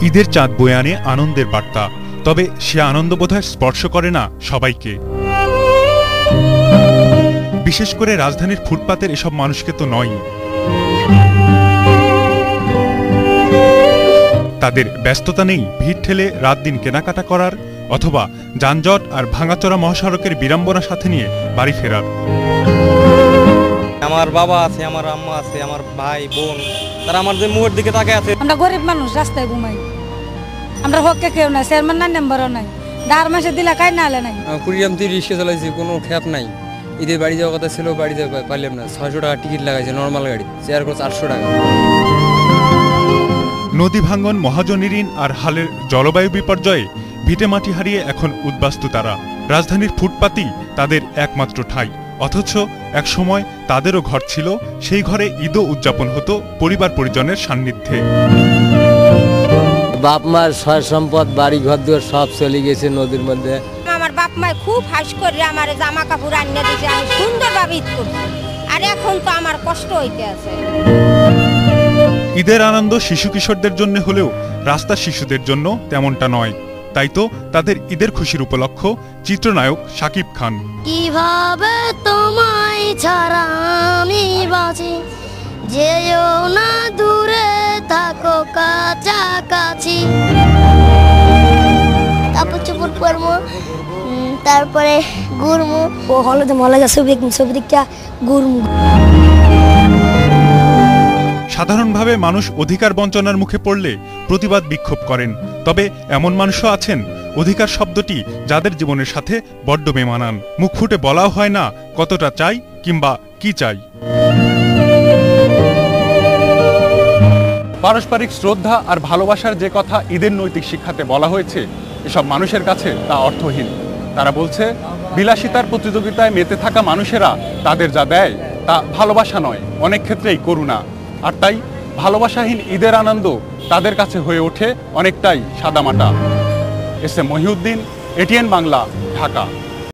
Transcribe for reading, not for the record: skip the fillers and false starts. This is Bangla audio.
ঈদের চাঁদ বয়ে আনে আনন্দের বার্তা, তবে সে আনন্দ বোধহয় স্পর্শ করে না সবাইকে। বিশেষ করে রাজধানীর ফুটপাতের এসব মানুষকে তো নয়ই। তাদের ব্যস্ততা নেই ভিড় ঠেলে রাত দিন কেনাকাটা করার, অথবা যানজট আর ভাঙাচোরা মহাসড়কের বিড়ম্বনা সাথে নিয়ে বাড়ি ফেরার। আমার বাবা আছে, আমার আম্মা আছে, আমার ভাই বোন, তারা আমার যে মুখের দিকে তাকিয়ে আছে। আমরা গরিব মানুষ, রাস্তায় ঘুমাই, আমরা হককে কেউ নাই, চেয়ারম্যান নাই, নাম্বারও নাই, দাঁড় মাসে দিলা কাই না আলে নাই। কুড়িয়াম তুই রিক্সা চালাইছি, কোনো খ্যাপ নাই। ঈদের বাড়ি যাওয়ার কথা ছিল, বাড়ি যাওয়া পারলাম না। 600 টাকা টিকিট লাগাইছে নর্মাল গাড়ি, চেয়ার করে 400 টাকা। নদী ভাঙ্গন, মহাজনী ঋণ আর হালের জলবায়ু বিপর্যয়ে ভিটেমাটি হারিয়ে এখন উদ্বাস্তু তারা। রাজধানীর ফুটপাতই তাদের একমাত্র ঠাঁই, অথচ এক সময় তাদেরও ঘর ছিল। সেই ঘরে ঈদও উদযাপন হতো পরিবার পরিজনের সান্নিধ্যে। বাপ মার সয় সম্পদ, বাড়ি ঘর দুয়ার সব চলে গেছে নদীর মধ্যে। আমার বাপ মায় খুব হাস করে আমার জামা কাপড় আনিয়ে দিয়েছে, আমি সুন্দরভাবে ঈদ করছি। আর এখন তো আমার কষ্ট হইতে আছে। ঈদের আনন্দ শিশু কিশোরদের জন্য হলেও রাস্তা শিশুদের জন্য তেমনটা নয়। তাই তো তাদের ঈদের খুশির উপলক্ষ চিত্রনায়ক শাকিব খান। কিভাবে তোমায় ছাড়া আমি বাঁচি, যেও না দূরে থাকো কাছাকাছি। কাপড় চোপড় পরবো, তারপরে ঘুরবো। ও হলে তো মলে ছবি দিকটা ঘুরবো। সাধারণভাবে মানুষ অধিকার বঞ্চনার মুখে পড়লে প্রতিবাদ বিক্ষোভ করেন, তবে এমন মানুষও আছেন অধিকার শব্দটি যাদের জীবনের সাথে বড্ড বেমানান। মুখ ফুটে বলাও হয় না কতটা চাই কিংবা কি চাই। পারস্পরিক শ্রদ্ধা আর ভালোবাসার যে কথা ঈদের নৈতিক শিক্ষাতে বলা হয়েছে, এসব মানুষের কাছে তা অর্থহীন। তারা বলছে বিলাসিতার প্রতিযোগিতায় মেতে থাকা মানুষেরা তাদের যা দেয় তা ভালোবাসা নয়, অনেক ক্ষেত্রেই করুণা। আর তাই ভালোবাসাহীন ঈদের আনন্দ তাদের কাছে হয়ে ওঠে অনেকটাই সাদামাটা। S M Mohiuddin, ATN Bangla, Dhaka.